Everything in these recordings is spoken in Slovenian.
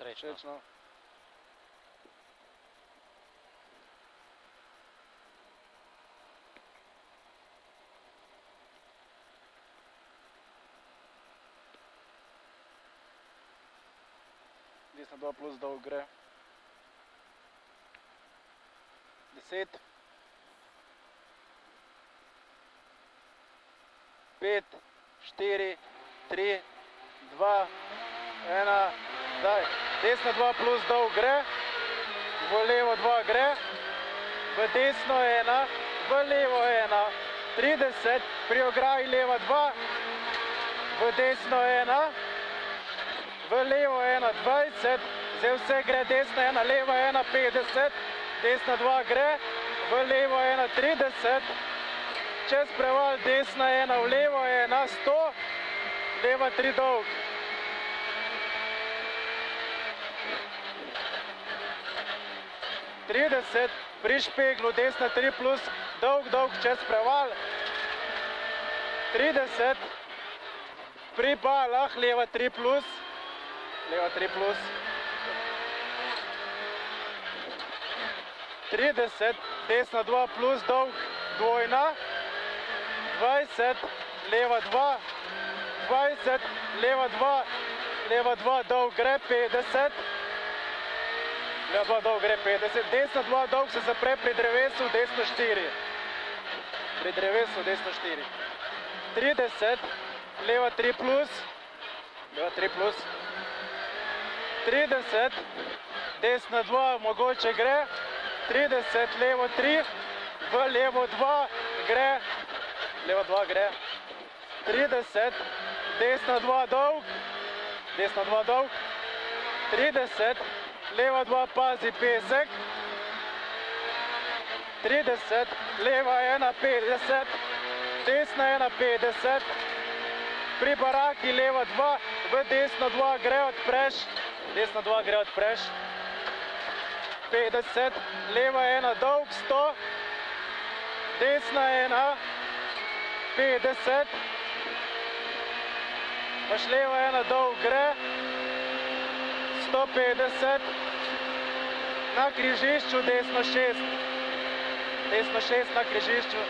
Srečno. Desna 2 plus dolg gre. 10. 5, 4, 3, 2, 1, daj. Desna 2 plus dolg gre, v levo 2 gre, v desno 1, v levo 1, 30, pri ograji leva 2, v desno 1, v levo 1, 20, zdaj vse gre, desna 1, leva 1, 50, desna 2 gre, v levo 1, 30, čez preval, desna 1, v levo 1, 100, leva 3 dolg. 30, pri špeglu, desna 3 plus, dolg čez preval. 30, pri balah, leva 3 plus, leva 3 plus. 30, desna 2 plus, dolg, dvojna. 20, leva 2, 20, leva 2, dolg gre, 50. Leva 2 dolg gre 50, desna 2 dolg se zapre pri drevesu, desno 4. Pri drevesu, desno 4. 30, leva 3 plus, leva 3 plus. 30, desna 2 mogoče gre, 30, levo 3, v levo 2 gre, leva 2 gre. 30, desna 2 dolg, desna 2 dolg. 30, leva 2 pazi pesek, 30, leva 1, 50, desna 1, 50, pri baraki leva 2, v desno 2 gre, odpreš, desna 2 gre, odpreš, 50, leva 1, dolg, 100, desna 1, 50, paš leva 1, dolg gre, 150, na križišču desno 6, desno 6 na križišču.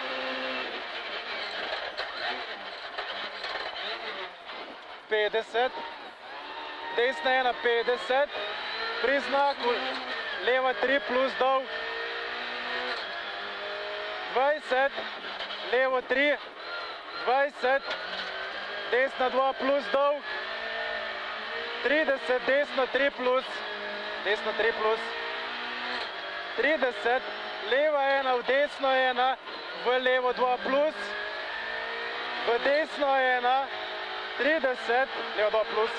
50, desna 1, 50, pri znaku leva 3 plus dolg. 20, levo 3, 20, desna 2 plus dolg. 30, desno 3 plus, desno 3 plus. 30, leva 1, v desno 1, v levo 2 plus, v desno 1, 30, levo 2 plus,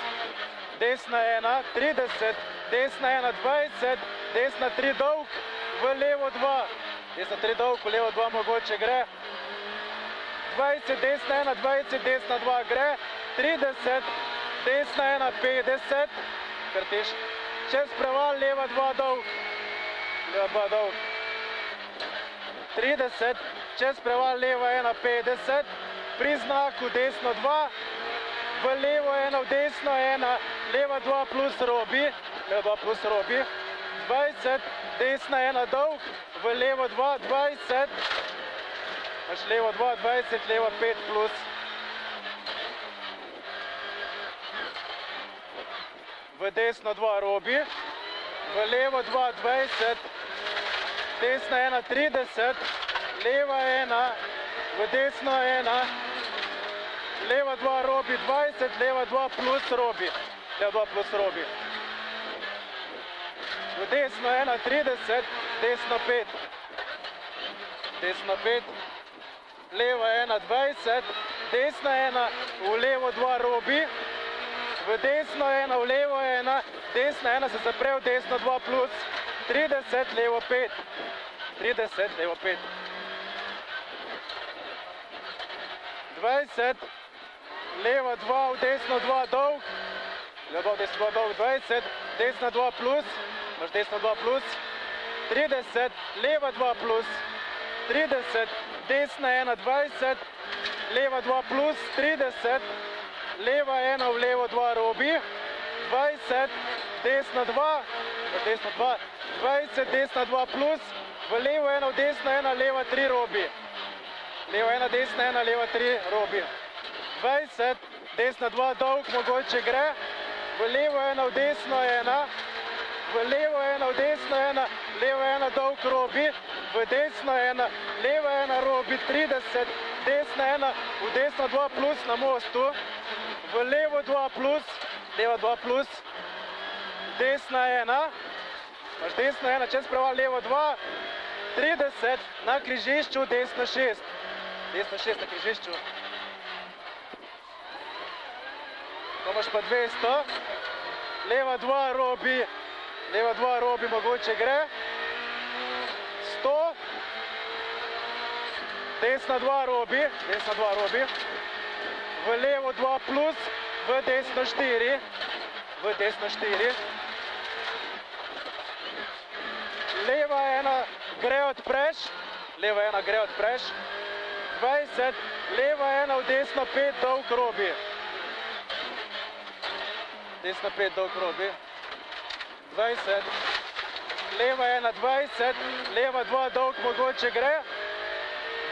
desna 1, 30, desna 1, 20, desna 3 dolg, v levo 2, desna 3 dolg, v levo 2 mogoče gre, 20, desna 1, 20, desna 2 gre, 30, desna 1, 50, krtiš, čez preval, leva 2 dolg, leva 2 dolg, 30, čez preval, leva 1, 50, pri znaku desno 2, v levo 1, v desno 1, leva 2 plus robi, leva 2 plus robi, 20, desna 1 dolg, v levo 2, 20, imaš levo 2, 20, levo 5 plus. V desno 2 robi, v levo 2, 20, desna 1, 30, leva 1, v desno 1, leva 2 robi 20, leva 2 plus robi, leva 2 plus robi. V desno 1, 30, desno 5, desno 5, leva 1, 20, desna 1, v levo 2 robi, v desno 1, v levo 1, desna 1 se zapre v desno 2 plus, 30, levo 5, 30, levo 5. 20, leva 2, v desno 2 dolg, leva 2, v desno 2 dolg, 20, desna 2 plus, imaš desno 2 plus, 30, leva 2 plus, 30, desna 1, 20, leva 2 plus, 30, leva 1, v levo 2 robi, 20, desna 2, v desno 2, 20, desna 2 plus, v levo 1, v desno 1, leva 3 robi. Leva 1, desna 1, leva 3 robi. 20, desna 2 dolg, mogoče gre, v levo 1, v desno 1, v levo 1, v desno 1, leva 1 dolg robi, v desno 1, leva 1 robi 30, desna 1, v desno 2 plus na mostu, v levo 2 plus, leva 2 plus, desna 1, imaš desna 1, čez preval levo 2, 30, na križišču, desna 6, desna 6 na križišču. To imaš pa 200, leva 2 robi, leva 2 robi, mogoče gre, 100, desna 2 robi, v levo 2 plus, v desno 4, leva 1 gre odpreš, 20, leva 1 v desno 5 dolg robi, desno 5 dolg robi, 20, leva 1 20, leva 2 dolg mogoče gre,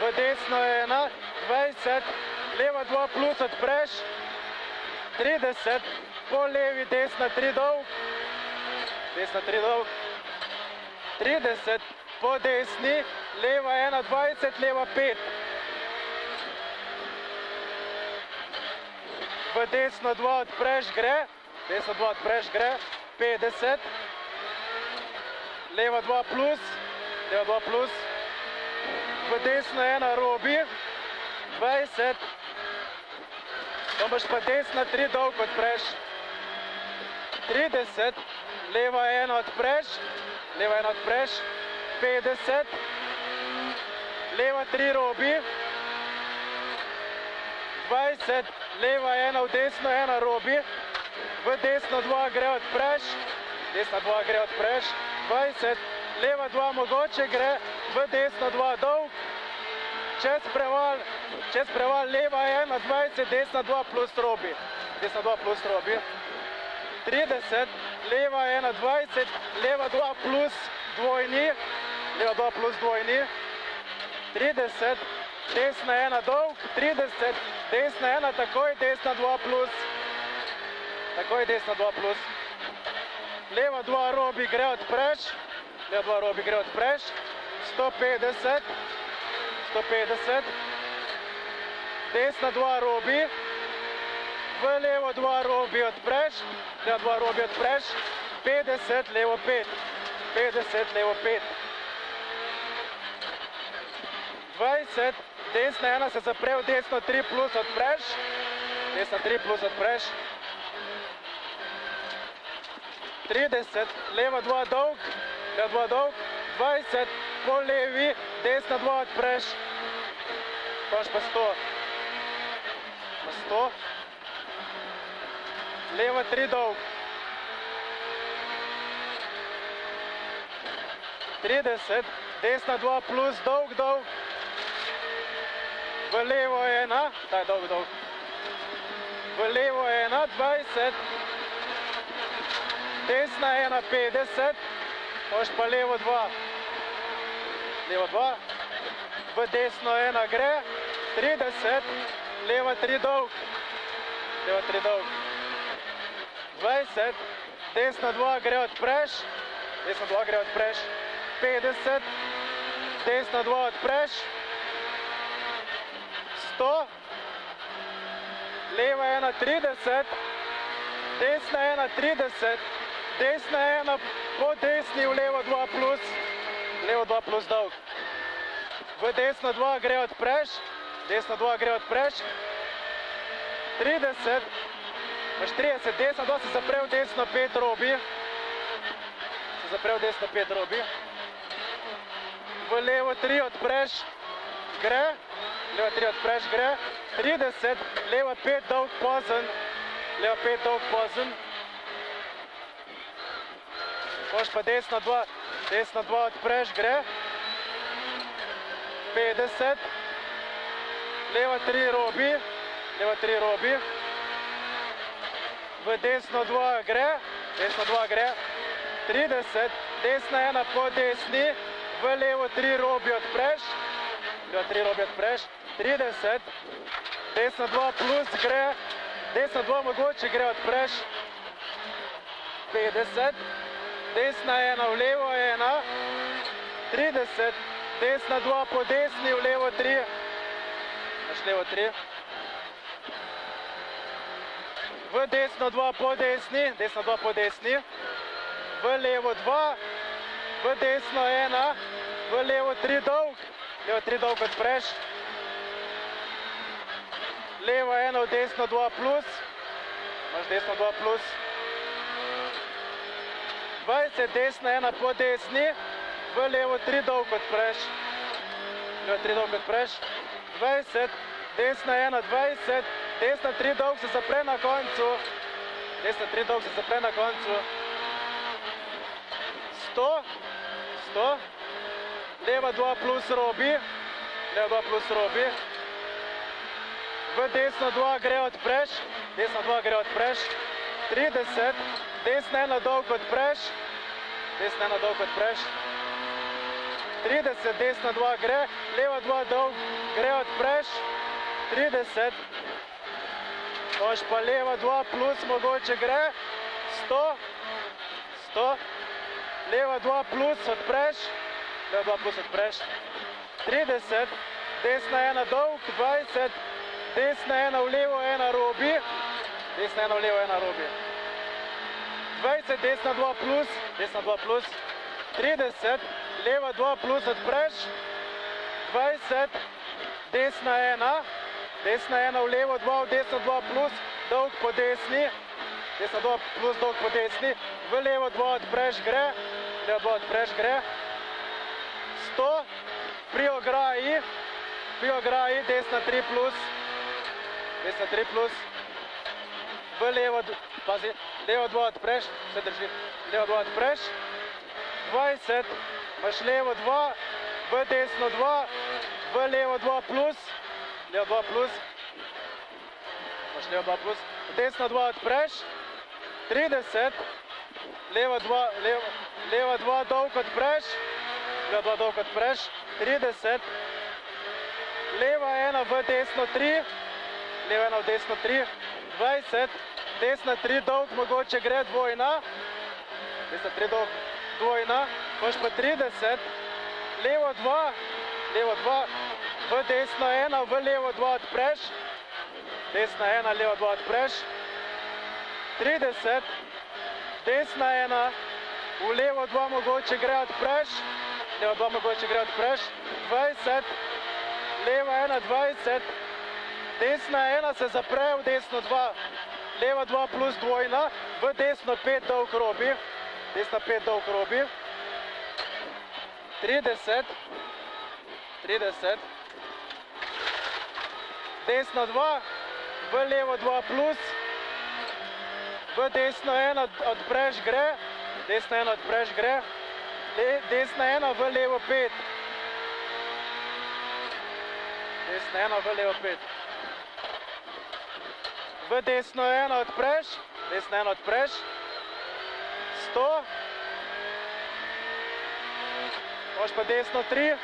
v desno 1, 20, leva 2 plus odpreš, 30, po levi desna 3 dolg, 30, po desni, leva 1 20, leva 5, v desno 2 odpreš gre, 50, leva 2 plus, v desno 1 robi, 20, to imaš pa desna 3 dolg odpreš, 30, leva 1 odpreš, 50, leva 3 robi, 20, leva 1 v desno 1 robi, v desno 2 gre odpreš, 20, leva 2 mogoče gre, v desno 2 dolg, čez preval leva 1, 20, desna 2 plus robi, 30, leva 1, 20, leva 2 plus dvojni, 30, desna 1 dolg, 30, desna 1 takoj, desna 2 plus, leva 2 robi gre odpreš, 150, desna 2 robi, v levo 2 robi odpreš, 50, levo 5, 20, desna 1 se zapre, v desno 3 plus odpreš, 30, leva 2 dolg, 20, po levi, desna 2 odpreš, paš pa 100, leva 3 dolg, 30, desna 2 plus dolg, v levo 1, v levo 1, 20, desna 1, 50, paš pa levo 2, v desno 1 gre, 30, leva 3 dolg, 20, desna 2 gre odpreš, 50, desna 2 odpreš, 100, leva 1, 30, desna 1, 30, desna 1 po desni v levo 2 plus dolg. V desno 2 gre odpreš, 30, imaš 30, desna 2 se zapre v desno 5 robi, v levo 3 odpreš, gre, 30, leva 5 dolg pozen, moš pa desna 2 odpreš, gre, 50, leva 3 robi, v desno 2 gre, desna 2 gre, 30, desna 1 po desni, v levo 3 robi odpreš, levo 3 robi odpreš, 30, desna 2 plus gre, desna 2 mogoče gre odpreš, 50, desna 1 v levo 1, 30, desna 2 po desni, v levo 3, naš levo 3, v desno 2 po desni, desna 2 po desni, v levo 2, v desno 1, v levo 3 dolg, levo 3 dolg odpreš, levo 1 v desno 2 plus, imaš desno 2 plus, 20, desna 1 po desni, v levo 3 dolg odpreš, levo 3 dolg odpreš, 20, desna 1, 20, desna 3 dolg se zapre na koncu, desna 3 dolg se zapre na koncu, 100, 100, leva 2 plus robi, leva 2 plus robi, v desno 2 gre odpreš, desna 2 gre odpreš, 30, desna 1 dolg odpreš, desna 1 dolg odpreš, 30, desna 2 gre, leva 2 dolg gre odpreš, 30, moš pa leva 2 plus mogoče gre, 100, 100, leva 2 plus odpreš, leva 2 plus odpreš, 30, desna 1 dolg, 20, desna 1 v levo 1 robi, desna 1 v levo 1 robi, 20, desna 2 plus, desna 2 plus, 30, leva 2 plus odpreš, 20, desna 1, desna 1 v levo 2, v desno 2 plus, dolg po desni, desna 2 plus dolg po desni, v levo 2 odpreš gre, levo 2 odpreš gre, 100, pri ograji, desna 3 plus, desna 3 plus, v levo, pazi, levo 2 odpreš, se drži, levo 2 odpreš, 20, imaš levo 2, v desno 2, v levo 2 plus, levo 2 plus, imaš levo 2 plus, desno 2 odpreš, 30, leva 2 dolg odpreš, leva 2 dolg odpreš, 30, leva 1 v desno 3, leva 1 v desno 3, 20, desna 3 dolg mogoče gre dvojna, desna 3 dolg dvojna, imaš pa 30, levo 2, v desno 1, v levo 2 odpreš, desna 1, levo 2 odpreš, 30, desna 1, v levo 2 mogoče gre odpreš, levo 2 mogoče gre odpreš, 20, leva 1, 20, desna 1 se zapre v desno 2, leva 2 plus dvojna, v desno 5 dolg robi, desna 5 dolg robi, 30, desna 2, v levo 2 plus, v desno 1 odpreš gre, desna 1 odpreš gre, desna 1 v levo 5, desna 1 v levo 5, v desno 1 odpreš, desna 1 odpreš, 100, moš pa desno 3,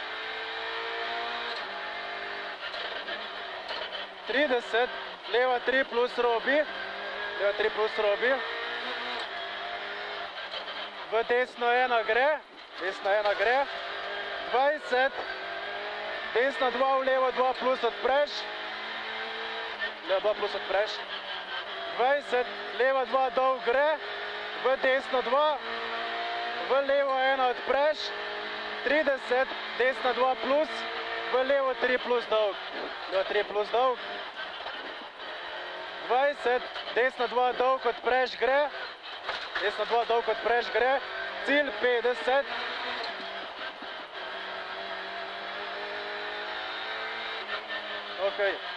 30, leva 3 plus robi, leva 3 plus robi, v desno 1 gre, desna 1 gre, 20, desna 2 v levo 2 plus odpreš, levo 2 plus odpreš, 20, leva 2 dolg gre, v desno 2, v levo 1 odpreš, 30, desna 2 plus, v levo 3 plus dolg, levo 3 plus dolg, 20, desna 2 dolg odpreš gre, desna 2 dolg odpreš gre, cilj 50, ok.